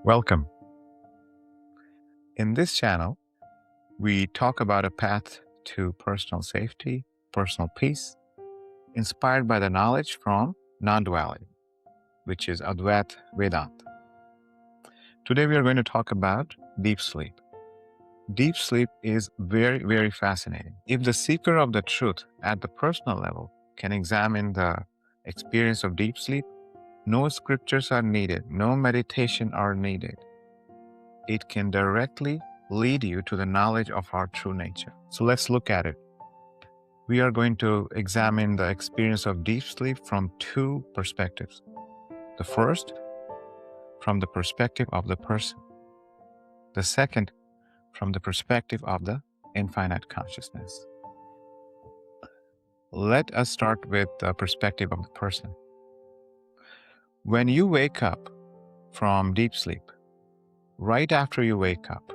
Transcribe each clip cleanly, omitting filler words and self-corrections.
Welcome. In this channel, we talk about a path to personal safety, personal peace, inspired by the knowledge from nonduality, which is Advaita Vedanta. Today, we are going to talk about deep sleep. Deep sleep is very, very fascinating. If the seeker of the truth at the personal level can examine the experience of deep sleep, no scriptures are needed, no meditation are needed. It can directly lead you to the knowledge of our true nature. So let's look at it. We are going to examine the experience of deep sleep from two perspectives. The first, from the perspective of the person. The second, from the perspective of the infinite consciousness. Let us start with the perspective of the person. When you wake up from deep sleep, right after you wake up,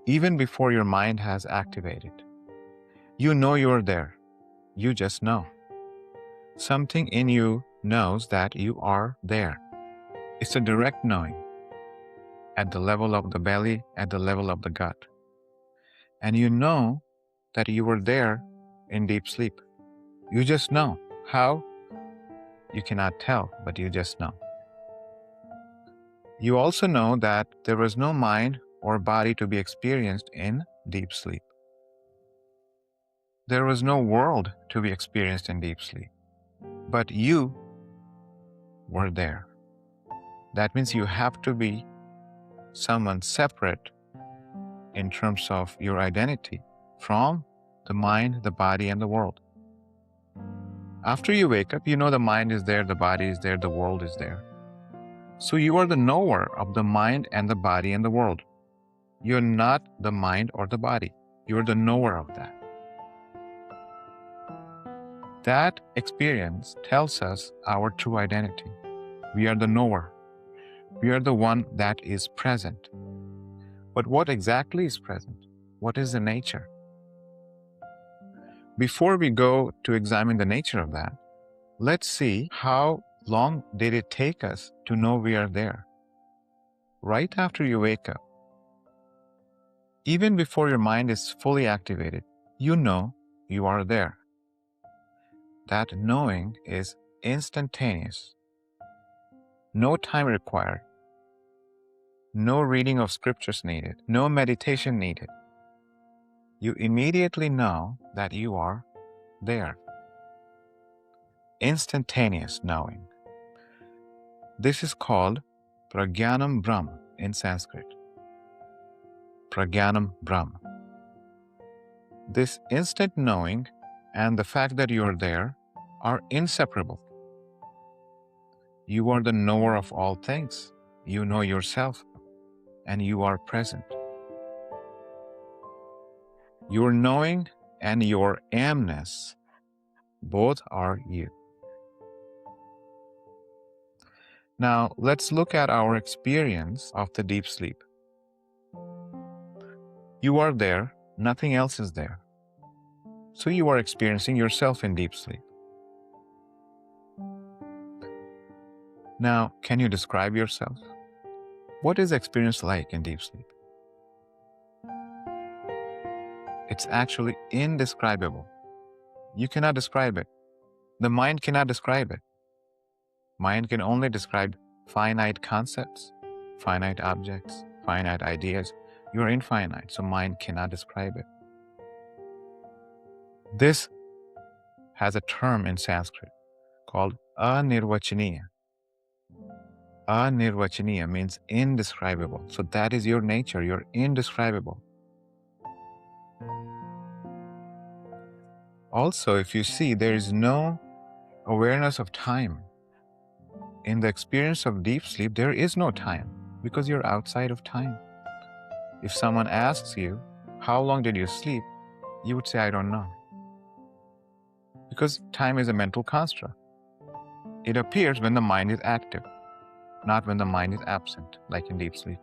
even before your mind has activated, you know you're there. You just know. Something in you knows that you are there. It's a direct knowing at the level of the belly, at the level of the gut. And you know that you were there in deep sleep. You just know. How? You cannot tell, but you just know. You also know that there was no mind or body to be experienced in deep sleep. There was no world to be experienced in deep sleep. But you were there. That means you have to be someone separate in terms of your identity from the mind, the body, and the world. After you wake up, you know the mind is there, the body is there, the world is there. So you are the knower of the mind and the body and the world. You're not the mind or the body. You're the knower of that. That experience tells us our true identity. We are the knower. We are the one that is present. But what exactly is present? What is the nature? Before we go to examine the nature of that, let's see how long did it take us to know we are there. Right after you wake up, even before your mind is fully activated, you know you are there. That knowing is instantaneous. No time required. No reading of scriptures needed. No meditation needed. You immediately know that you are there. Instantaneous knowing. This is called Pragyanam Brahma in Sanskrit. Pragyanam Brahma. This instant knowing and the fact that you are there are inseparable. You are the knower of all things. You know yourself and you are present. Your knowing and your amness, both are you. Now, let's look at our experience of the deep sleep. You are there, nothing else is there. So you are experiencing yourself in deep sleep. Now, can you describe yourself? What is the experience like in deep sleep? It's actually indescribable. You cannot describe it. The mind cannot describe it. Mind can only describe finite concepts, finite objects, finite ideas. You are infinite, so mind cannot describe it. This has a term in Sanskrit called anirvachaniya. Anirvachaniya means indescribable. So that is your nature. You're indescribable. Also, if you see, there is no awareness of time. In the experience of deep sleep, there is no time because you're outside of time. If someone asks you, how long did you sleep? You would say, I don't know. Because time is a mental construct. It appears when the mind is active, not when the mind is absent, like in deep sleep.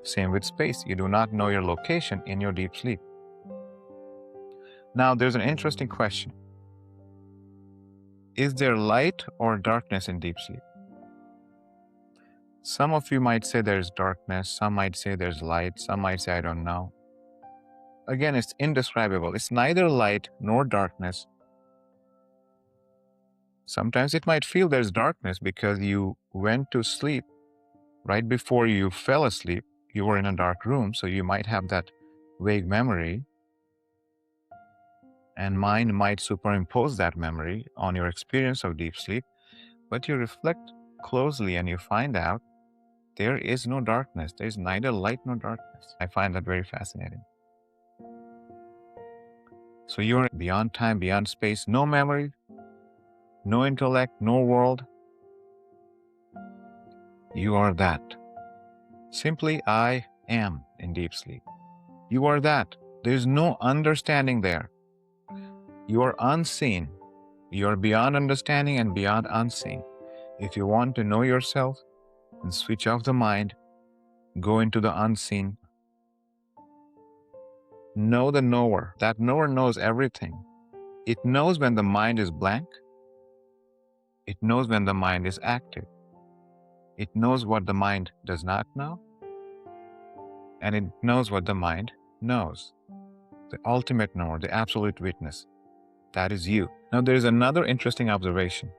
Same with space. You do not know your location in your deep sleep. Now, there's an interesting question. Is there light or darkness in deep sleep? Some of you might say there's darkness, some might say there's light, some might say I don't know. Again, it's indescribable. It's neither light nor darkness. Sometimes it might feel there's darkness because you went to sleep. Right before you fell asleep, you were in a dark room, so you might have that vague memory, and mind might superimpose that memory on your experience of deep sleep, but you reflect closely and you find out there is no darkness. There's neither light nor darkness. I find that very fascinating. So you're beyond time, beyond space, no memory, no intellect, no world. You are that. Simply, I am in deep sleep. You are that. There's no understanding there. You are unseen. You are beyond understanding and beyond unseen. If you want to know yourself, then switch off the mind, go into the unseen. Know the knower. That knower knows everything. It knows when the mind is blank. It knows when the mind is active. It knows what the mind does not know. And it knows what the mind knows. The ultimate knower, the absolute witness. That is you. Now there is another interesting observation.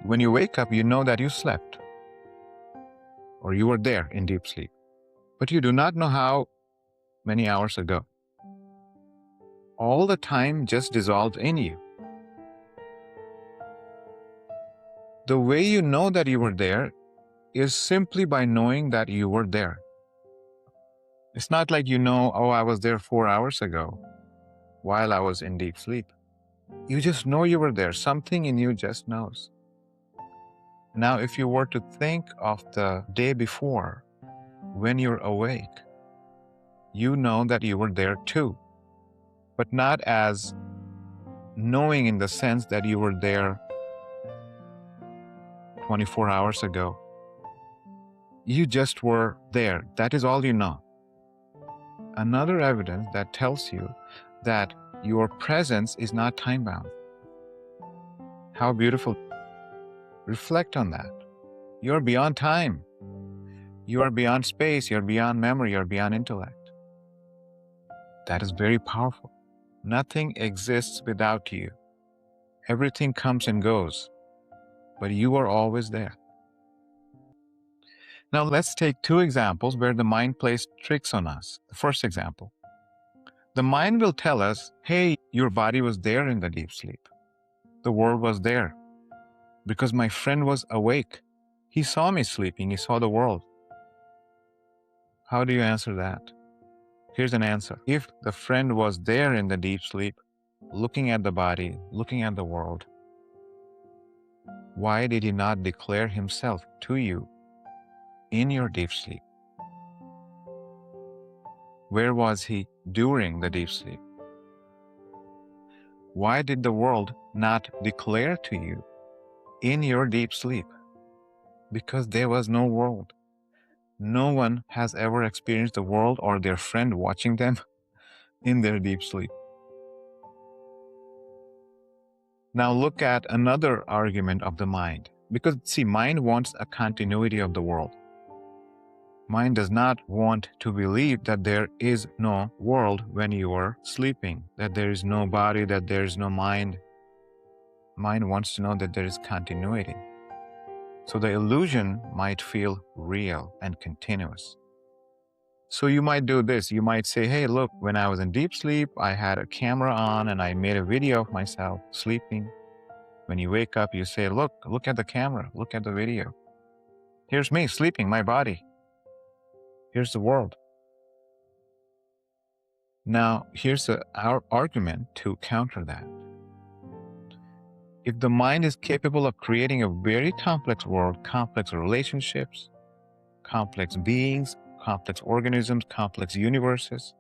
When you wake up, you know that you slept, or you were there in deep sleep, but you do not know how many hours ago. All the time just dissolved in you. The way you know that you were there is simply by knowing that you were there. It's not like you know, oh, I was there 4 hours ago while I was in deep sleep. You just know you were there. Something in you just knows. Now, if you were to think of the day before, when you're awake, you know that you were there too, but not as knowing in the sense that you were there 24 hours ago. You just were there. That is all you know. Another evidence that tells you that your presence is not time-bound. How beautiful. Reflect on that. You're beyond time. You are beyond space. You're beyond memory. You're beyond intellect. That is very powerful. Nothing exists without you. Everything comes and goes, but you are always there. Now let's take two examples where the mind plays tricks on us. The first example. The mind will tell us, hey, your body was there in the deep sleep. The world was there because my friend was awake. He saw me sleeping. He saw the world. How do you answer that? Here's an answer. If the friend was there in the deep sleep, looking at the body, looking at the world, why did he not declare himself to you in your deep sleep? Where was he during the deep sleep? Why did the world not declare to you in your deep sleep? Because there was no world. No one has ever experienced the world or their friend watching them in their deep sleep. Now look at another argument of the mind. Because see, mind wants a continuity of the world. Mind does not want to believe that there is no world when you are sleeping, that there is no body, that there is no mind. Mind wants to know that there is continuity. So the illusion might feel real and continuous. So you might do this. You might say, hey, look, when I was in deep sleep, I had a camera on and I made a video of myself sleeping. When you wake up, you say, look at the camera, look at the video. Here's me sleeping, my body. Here's the world. Now, here's our argument to counter that. If the mind is capable of creating a very complex world, complex relationships, complex beings, complex organisms, complex universes,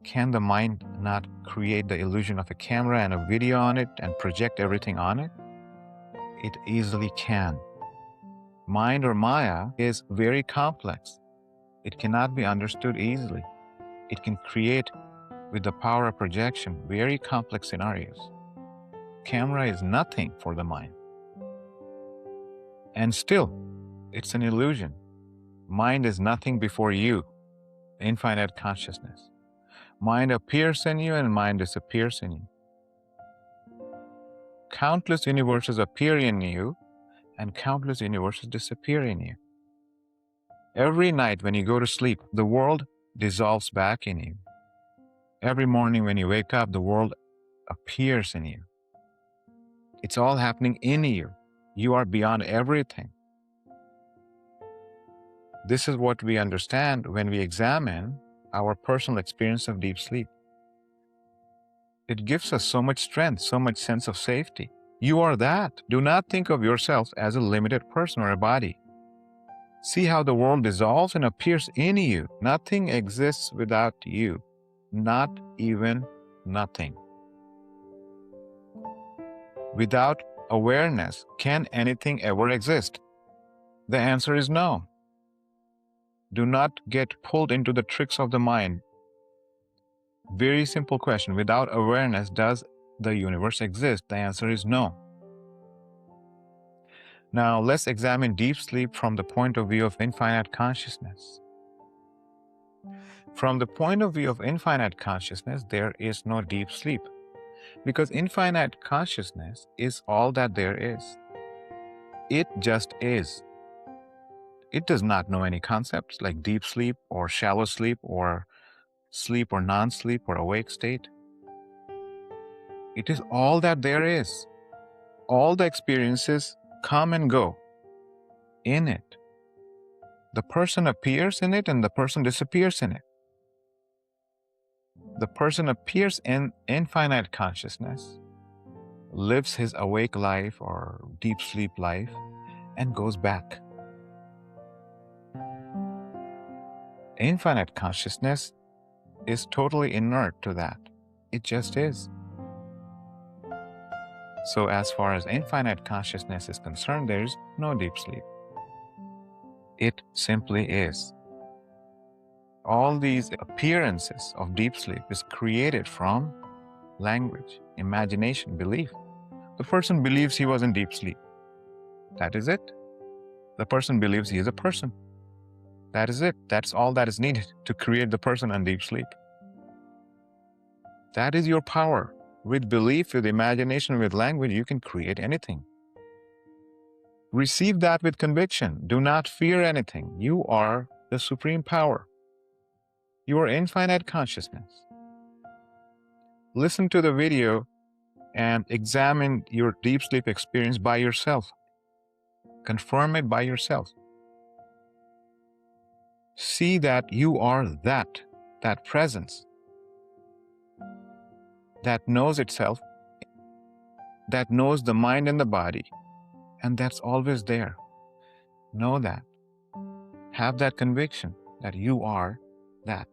can the mind not create the illusion of a camera and a video on it and project everything on it? It easily can. Mind or Maya is very complex. It cannot be understood easily. It can create, with the power of projection, very complex scenarios. Camera is nothing for the mind. And still, it's an illusion. Mind is nothing before you, infinite consciousness. Mind appears in you and mind disappears in you. Countless universes appear in you and countless universes disappear in you. Every night when you go to sleep, the world dissolves back in you. Every morning when you wake up, the world appears in you. It's all happening in you. You are beyond everything. This is what we understand when we examine our personal experience of deep sleep. It gives us so much strength, so much sense of safety. You are that. Do not think of yourself as a limited person or a body. See how the world dissolves and appears in you. Nothing exists without you. Not even nothing. Without awareness, can anything ever exist? The answer is no. Do not get pulled into the tricks of the mind. Very simple question. Without awareness, does the universe exist? The answer is no. Now, let's examine deep sleep from the point of view of infinite consciousness. From the point of view of infinite consciousness, there is no deep sleep, because infinite consciousness is all that there is. It just is. It does not know any concepts like deep sleep or shallow sleep or non-sleep or awake state. It is all that there is. All the experiences come and go in it. The person appears in it and the person disappears in it. The person appears in infinite consciousness, lives his awake life or deep sleep life, and goes back. Infinite consciousness is totally inert to that. It just is. So as far as infinite consciousness is concerned, there is no deep sleep. It simply is. All these appearances of deep sleep is created from language, imagination, belief. The person believes he was in deep sleep. That is it. The person believes he is a person. That is it. That's all that is needed to create the person in deep sleep. That is your power. With belief, with imagination, with language, you can create anything. Receive that with conviction. Do not fear anything. You are the supreme power. You are infinite consciousness. Listen to the video and examine your deep sleep experience by yourself. Confirm it by yourself. See that you are that presence that knows itself, that knows the mind and the body, and that's always there. Know that. Have that conviction that you are that.